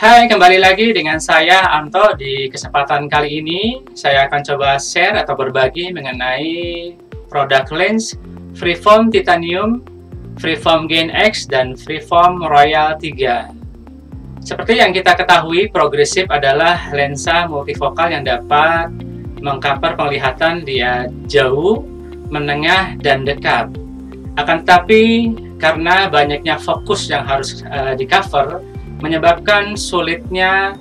Hai, kembali lagi dengan saya Anto. Di kesempatan kali ini saya akan coba share atau berbagi mengenai produk lens Freeform Titanium, Freeform Gain X, dan Freeform Royal 3. Seperti yang kita ketahui, progresif adalah lensa multifokal yang dapat mengcover penglihatan dia jauh, menengah, dan dekat. Akan tetapi, karena banyaknya fokus yang harus di-cover, menyebabkan sulitnya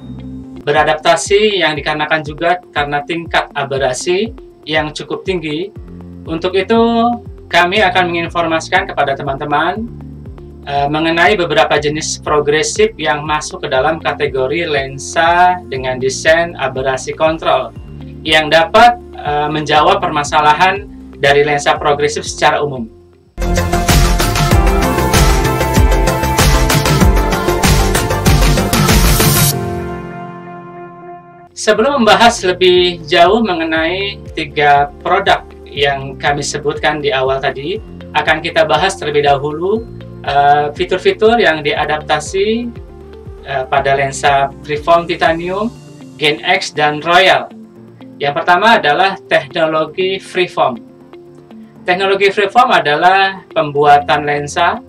beradaptasi yang dikarenakan juga karena tingkat aberasi yang cukup tinggi. Untuk itu, kami akan menginformasikan kepada teman-teman mengenai beberapa jenis progresif yang masuk ke dalam kategori lensa dengan desain aberasi kontrol yang dapat menjawab permasalahan dari lensa progresif secara umum. Sebelum membahas lebih jauh mengenai 3 produk yang kami sebutkan di awal tadi, akan kita bahas terlebih dahulu fitur-fitur yang diadaptasi pada lensa Freeform Titanium, Gain X, dan Royal. Yang pertama adalah teknologi Freeform. Teknologi Freeform adalah pembuatan lensa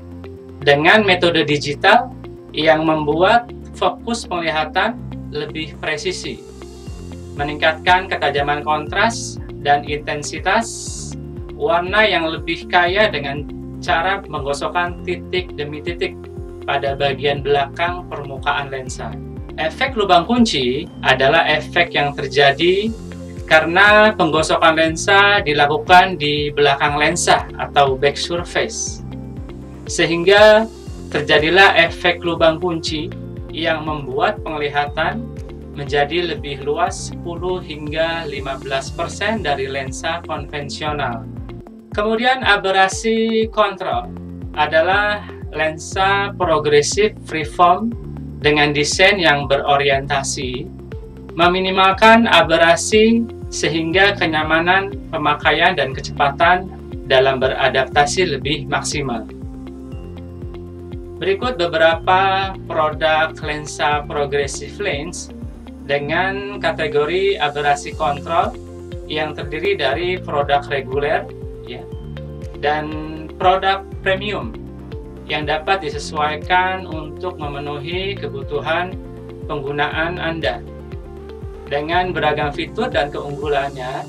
dengan metode digital yang membuat fokus penglihatan lebih presisi, meningkatkan ketajaman kontras dan intensitas warna yang lebih kaya dengan cara menggosokkan titik demi titik pada bagian belakang permukaan lensa. Efek lubang kunci adalah efek yang terjadi karena penggosokan lensa dilakukan di belakang lensa atau back surface, sehingga terjadilah efek lubang kunci yang membuat penglihatan menjadi lebih luas 10 hingga 15% dari lensa konvensional. Kemudian aberasi kontrol adalah lensa progresif freeform dengan desain yang berorientasi meminimalkan aberasi sehingga kenyamanan pemakaian dan kecepatan dalam beradaptasi lebih maksimal. Berikut beberapa produk lensa progresif lens dengan kategori aberasi kontrol yang terdiri dari produk reguler ya, dan produk premium yang dapat disesuaikan untuk memenuhi kebutuhan penggunaan Anda. Dengan beragam fitur dan keunggulannya,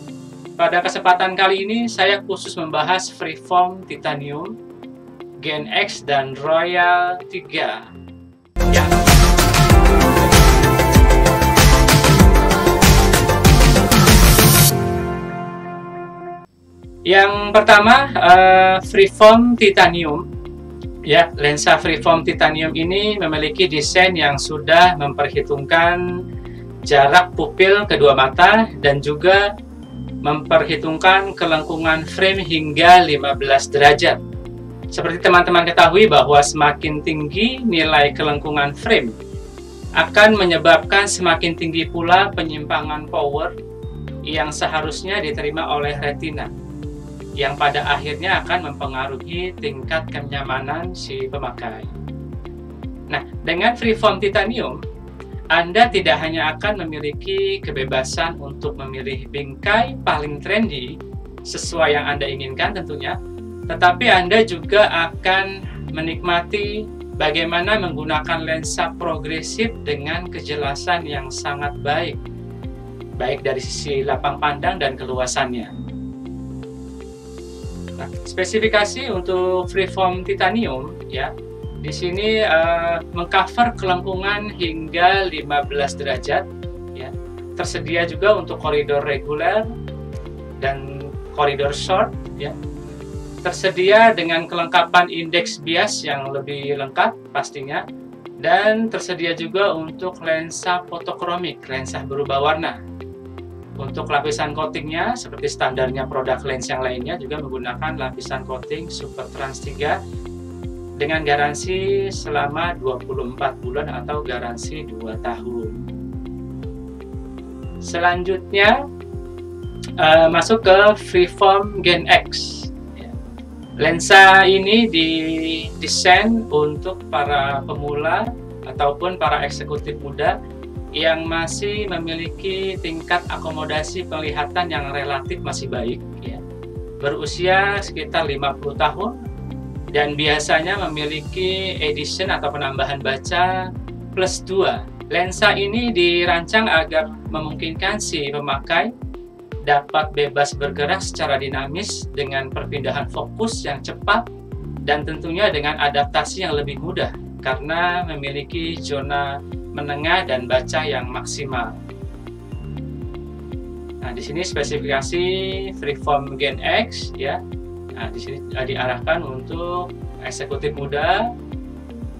pada kesempatan kali ini saya khusus membahas Freeform Titanium, Gain X, dan Royal 3. Ya. Yang pertama, Freeform Titanium. Ya, lensa Freeform Titanium ini memiliki desain yang sudah memperhitungkan jarak pupil kedua mata dan juga memperhitungkan kelengkungan frame hingga 15 derajat. Seperti teman-teman ketahui bahwa semakin tinggi nilai kelengkungan frame akan menyebabkan semakin tinggi pula penyimpangan power yang seharusnya diterima oleh retina, yang pada akhirnya akan mempengaruhi tingkat kenyamanan si pemakai. Nah, dengan Freeform Titanium, Anda tidak hanya akan memiliki kebebasan untuk memilih bingkai paling trendy sesuai yang Anda inginkan tentunya, tetapi Anda juga akan menikmati bagaimana menggunakan lensa progresif dengan kejelasan yang sangat baik, baik dari sisi lapang pandang dan keluasannya. Nah, spesifikasi untuk Freeform Titanium ya, di sini mengcover kelengkungan hingga 15 derajat ya. Tersedia juga untuk koridor reguler dan koridor short ya. Tersedia dengan kelengkapan indeks bias yang lebih lengkap pastinya, dan tersedia juga untuk lensa fotokromik, lensa berubah warna. Untuk lapisan coatingnya, seperti standarnya produk lens yang lainnya, juga menggunakan lapisan coating Super Trans 3 dengan garansi selama 24 bulan atau garansi 2 tahun. Selanjutnya, masuk ke Freeform Gain X. Lensa ini didesain untuk para pemula ataupun para eksekutif muda yang masih memiliki tingkat akomodasi penglihatan yang relatif masih baik, ya, berusia sekitar 50 tahun, dan biasanya memiliki edition atau penambahan baca plus 2. Lensa ini dirancang agar memungkinkan si pemakai dapat bebas bergerak secara dinamis dengan perpindahan fokus yang cepat dan tentunya dengan adaptasi yang lebih mudah karena memiliki zona menengah dan baca yang maksimal. Nah, di sini spesifikasi Freeform Gen X, ya. Nah, di sini diarahkan untuk eksekutif muda.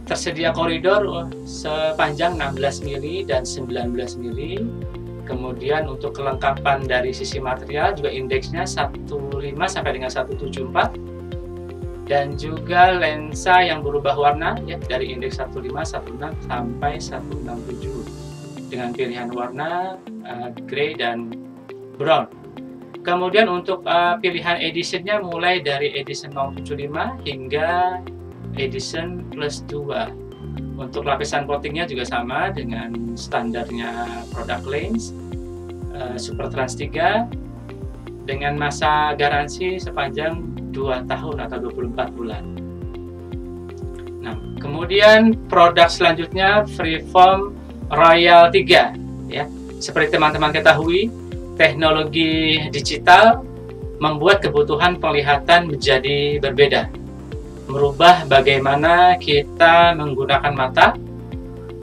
Tersedia koridor sepanjang 16 mili dan 19 mili. Kemudian untuk kelengkapan dari sisi material juga indeksnya 15 sampai dengan 174. Dan juga lensa yang berubah warna, ya, dari indeks 15, 16 sampai 167 dengan pilihan warna grey dan brown. Kemudian untuk pilihan editionnya mulai dari edition 075 hingga edition plus 2. Untuk lapisan coatingnya juga sama dengan standarnya product lens Super Trans 3 dengan masa garansi sepanjang 2 tahun atau 24 bulan. Nah, kemudian produk selanjutnya Freeform Royal 3, ya. Seperti teman-teman ketahui, teknologi digital membuat kebutuhan penglihatan menjadi berbeda, merubah bagaimana kita menggunakan mata,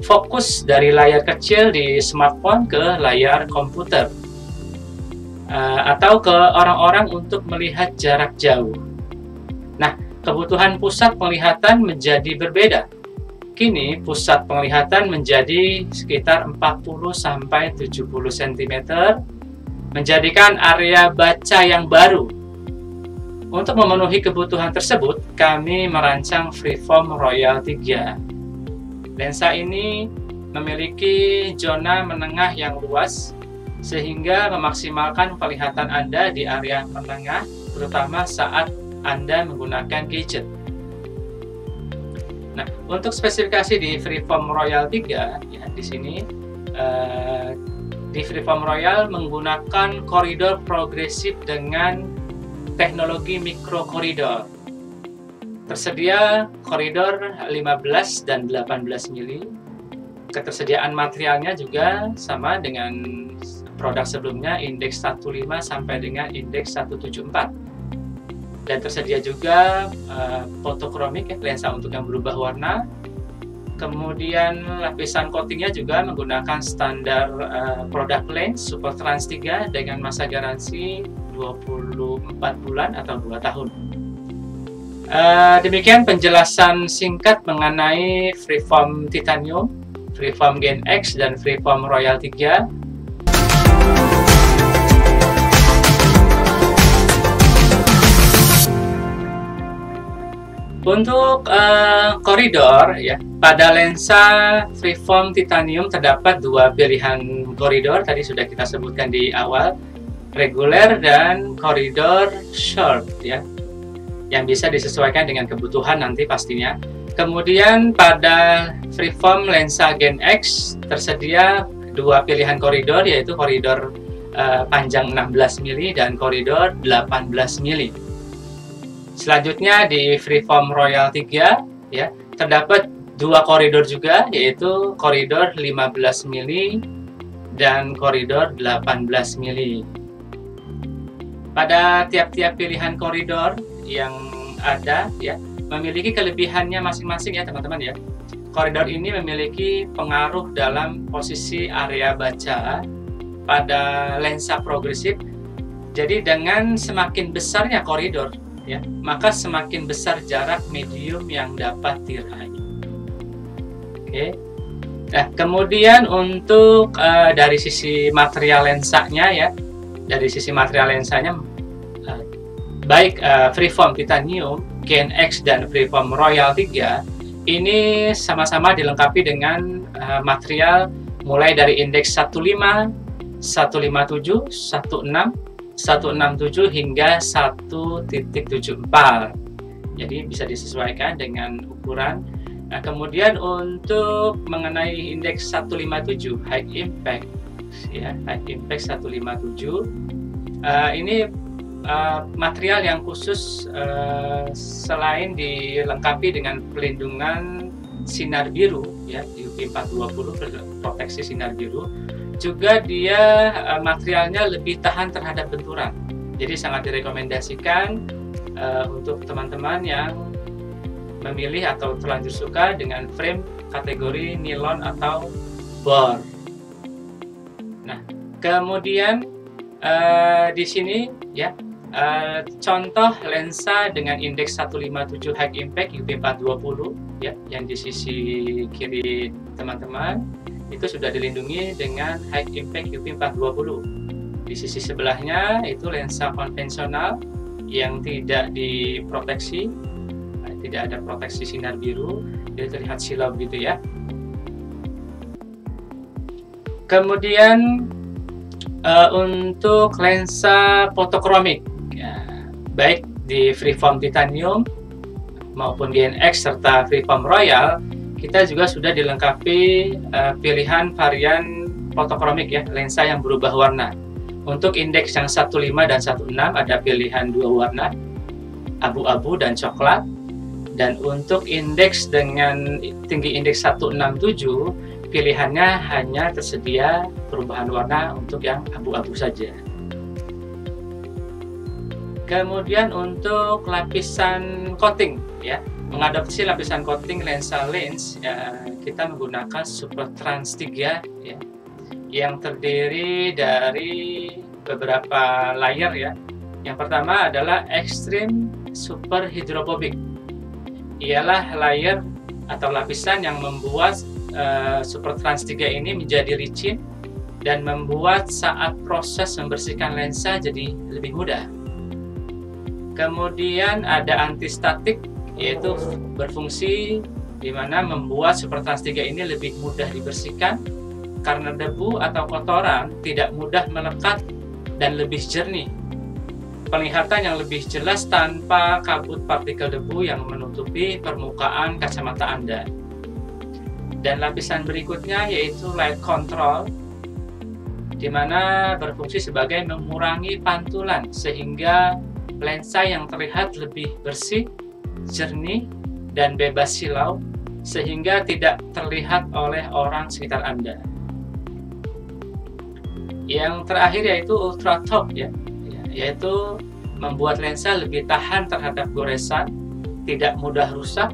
fokus dari layar kecil di smartphone ke layar komputer, atau ke orang-orang untuk melihat jarak jauh. Nah, kebutuhan pusat penglihatan menjadi berbeda. Kini pusat penglihatan menjadi sekitar 40-70 cm, menjadikan area baca yang baru. Untuk memenuhi kebutuhan tersebut, kami merancang Freeform Royal 3. Lensa ini memiliki zona menengah yang luas, sehingga memaksimalkan penglihatan Anda di area menengah, terutama saat Anda menggunakan gadget. Nah, untuk spesifikasi di Freeform Royal 3, ya, di sini di Freeform Royal menggunakan koridor progresif dengan teknologi mikro koridor. Tersedia koridor 15 dan 18 mili. Ketersediaan materialnya juga sama dengan produk sebelumnya, indeks 15 sampai dengan indeks 174. Dan tersedia juga fotokromik, ya, lensa untuk yang berubah warna. Kemudian lapisan coatingnya juga menggunakan standar product lens Super Trans 3 dengan masa garansi 24 bulan atau 2 tahun. Demikian penjelasan singkat mengenai Freeform Titanium, Freeform Gen X, dan Freeform Royal 3. Untuk koridor, ya, pada lensa Freeform Titanium terdapat 2 pilihan koridor, tadi sudah kita sebutkan di awal, reguler dan koridor short, ya, yang bisa disesuaikan dengan kebutuhan nanti pastinya. Kemudian pada Freeform lensa Gen X tersedia 2 pilihan koridor, yaitu koridor panjang 16 mili dan koridor 18 mili. Selanjutnya di Freeform Royal 3, ya, terdapat 2 koridor juga, yaitu koridor 15 mili dan koridor 18 mili. Pada tiap-tiap pilihan koridor yang ada, ya, memiliki kelebihannya masing-masing, ya teman-teman, ya. Koridor ini memiliki pengaruh dalam posisi area baca pada lensa progresif. Jadi dengan semakin besarnya koridor, ya, maka semakin besar jarak medium yang dapat diraih. Oke. Nah, kemudian untuk dari sisi material lensanya, ya, dari sisi material lensanya, baik Freeform Titanium, Gen X, dan Freeform Royal 3 ini sama-sama dilengkapi dengan material mulai dari indeks 15, 157, 16, 167 hingga 1.74. Jadi bisa disesuaikan dengan ukuran Nah, kemudian untuk mengenai indeks 157 high impact, ya, high impact 157, ini material yang khusus, selain dilengkapi dengan pelindungan sinar biru, ya, UV 420 proteksi sinar biru, juga dia materialnya lebih tahan terhadap benturan. Jadi sangat direkomendasikan untuk teman-teman yang memilih atau terlanjur suka dengan frame kategori nilon atau bor. Nah, kemudian di sini ya, contoh lensa dengan indeks 157 high impact UV 420 ya, yang di sisi kiri teman-teman itu sudah dilindungi dengan high impact UV 420. Di sisi sebelahnya itu lensa konvensional yang tidak diproteksi, tidak ada proteksi sinar biru, jadi terlihat silau gitu ya. Kemudian untuk lensa fotokromik, ya, baik di Freeform Titanium maupun GNX serta Freeform Royal, kita juga sudah dilengkapi pilihan varian fotokromik ya, lensa yang berubah warna. Untuk indeks yang 15 dan 16 ada pilihan dua warna, abu-abu dan coklat. Dan untuk indeks dengan tinggi indeks 167, pilihannya hanya tersedia perubahan warna untuk yang abu-abu saja. Kemudian untuk lapisan coating, ya, mengadopsi lapisan coating lensa lens, ya, kita menggunakan Super Trans 3 ya, yang terdiri dari beberapa layer ya. Yang pertama adalah Extreme Super Hydrophobic. Ialah layer atau lapisan yang membuat Super Trans 3 ini menjadi licin dan membuat saat proses membersihkan lensa jadi lebih mudah. Kemudian ada anti-statik, yaitu berfungsi di mana membuat Super Trans 3 ini lebih mudah dibersihkan karena debu atau kotoran tidak mudah melekat dan lebih jernih. Penglihatan yang lebih jelas tanpa kabut partikel debu yang menutupi permukaan kacamata Anda. Dan lapisan berikutnya yaitu Light Control, di mana berfungsi sebagai mengurangi pantulan sehingga lensa yang terlihat lebih bersih, jernih, dan bebas silau sehingga tidak terlihat oleh orang sekitar Anda. Yang terakhir yaitu Ultra Top ya, yaitu membuat lensa lebih tahan terhadap goresan, tidak mudah rusak,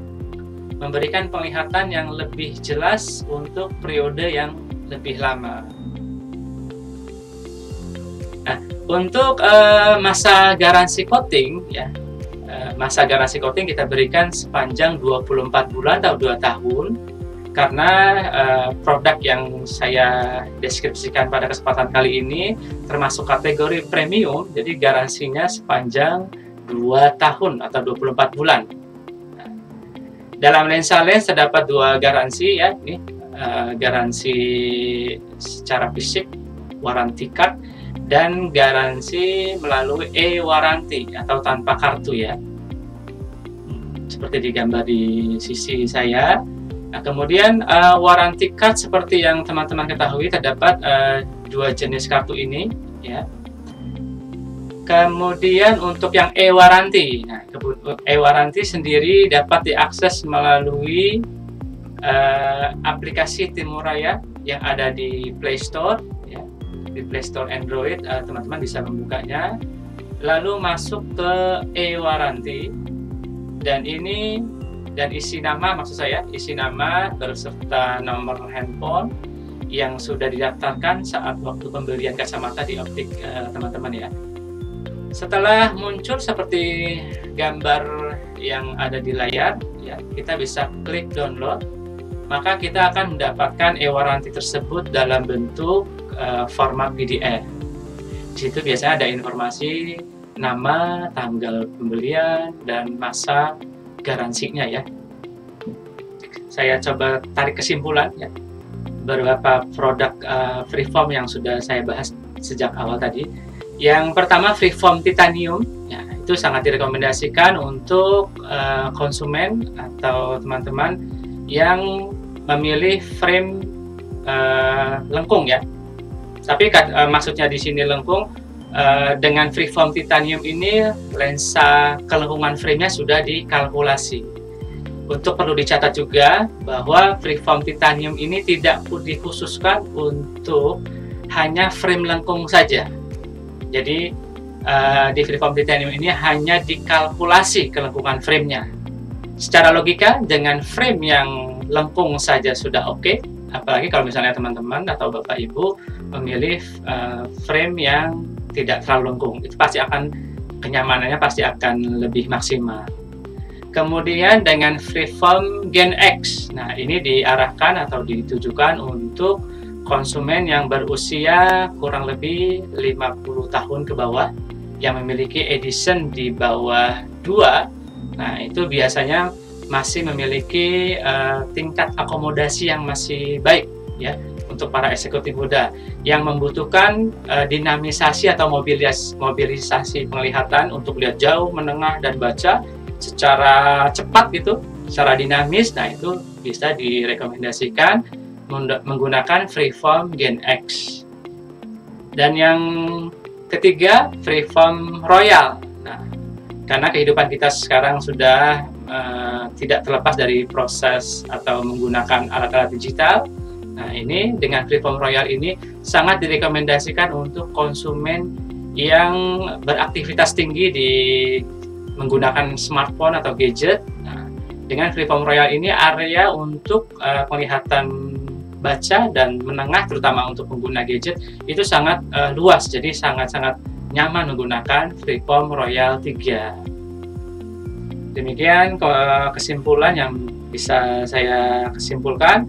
memberikan penglihatan yang lebih jelas untuk periode yang lebih lama. Nah, untuk masa garansi coating ya, masa garansi coating kita berikan sepanjang 24 bulan atau 2 tahun karena produk yang saya deskripsikan pada kesempatan kali ini termasuk kategori premium, jadi garansinya sepanjang 2 tahun atau 24 bulan. Dalam lensa lens terdapat 2 garansi ya, ini garansi secara fisik, warranty card, dan garansi melalui e-warranty atau tanpa kartu ya, seperti digambar di sisi saya. Nah, kemudian warranty card seperti yang teman-teman ketahui terdapat 2 jenis kartu ini ya. Kemudian untuk yang e-warranty, nah, e-warranty sendiri dapat diakses melalui aplikasi Timuraya yang ada di Play Store ya. Di Play Store Android teman-teman bisa membukanya, lalu masuk ke e-warranty, dan ini dan isi nama, maksud saya isi nama berserta nomor handphone yang sudah didaftarkan saat waktu pembelian kacamata di optik teman-teman ya. Setelah muncul seperti gambar yang ada di layar ya, kita bisa klik download, maka kita akan mendapatkan e-warranty tersebut dalam bentuk format PDF. Di situ biasanya ada informasi nama, tanggal pembelian, dan masa garansinya ya. Saya coba tarik kesimpulan ya, beberapa produk Freeform yang sudah saya bahas sejak awal tadi. Yang pertama Freeform Titanium ya, itu sangat direkomendasikan untuk konsumen atau teman-teman yang memilih frame lengkung ya. Tapi maksudnya di sini lengkung, dengan freeform titanium ini lensa kelengkungan framenya sudah dikalkulasi. Untuk perlu dicatat juga bahwa freeform titanium ini tidak dikhususkan untuk hanya frame lengkung saja. Jadi di freeform titanium ini hanya dikalkulasi kelengkungan framenya. Secara logika dengan frame yang lengkung saja sudah oke, apalagi kalau misalnya teman-teman atau Bapak Ibu memilih frame yang tidak terlalu lengkung, itu pasti akan kenyamanannya pasti akan lebih maksimal. Kemudian dengan freeform Gen X, nah ini diarahkan atau ditujukan untuk konsumen yang berusia kurang lebih 50 tahun ke bawah, yang memiliki edition di bawah 2. Nah itu biasanya masih memiliki tingkat akomodasi yang masih baik ya, untuk para eksekutif muda yang membutuhkan dinamisasi atau mobilisasi penglihatan untuk lihat jauh, menengah, dan baca secara cepat gitu, secara dinamis. Nah itu bisa direkomendasikan menggunakan freeform Gen X. Dan yang ketiga, freeform Royal. Nah, karena kehidupan kita sekarang sudah tidak terlepas dari proses atau menggunakan alat-alat digital. Nah ini dengan freeform Royal ini sangat direkomendasikan untuk konsumen yang beraktivitas tinggi di menggunakan smartphone atau gadget. Nah, dengan freeform Royal ini area untuk penglihatan baca dan menengah, terutama untuk pengguna gadget, itu sangat luas, jadi sangat-sangat nyaman menggunakan freeform Royal 3. Demikian kesimpulan yang bisa saya kesimpulkan.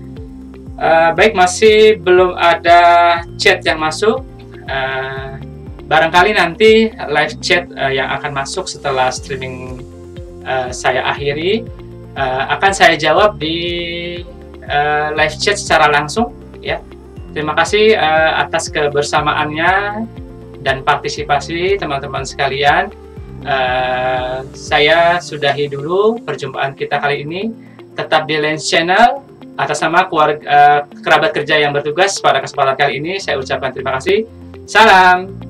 Baik, masih belum ada chat yang masuk. Barangkali nanti live chat yang akan masuk setelah streaming saya akhiri akan saya jawab di live chat secara langsung ya. Terima kasih atas kebersamaannya dan partisipasi teman-teman sekalian. Saya sudahi dulu perjumpaan kita kali ini. Tetap di Lens Channel. Atas nama keluarga, kerabat kerja yang bertugas pada kesempatan kali ini, saya ucapkan terima kasih. Salam.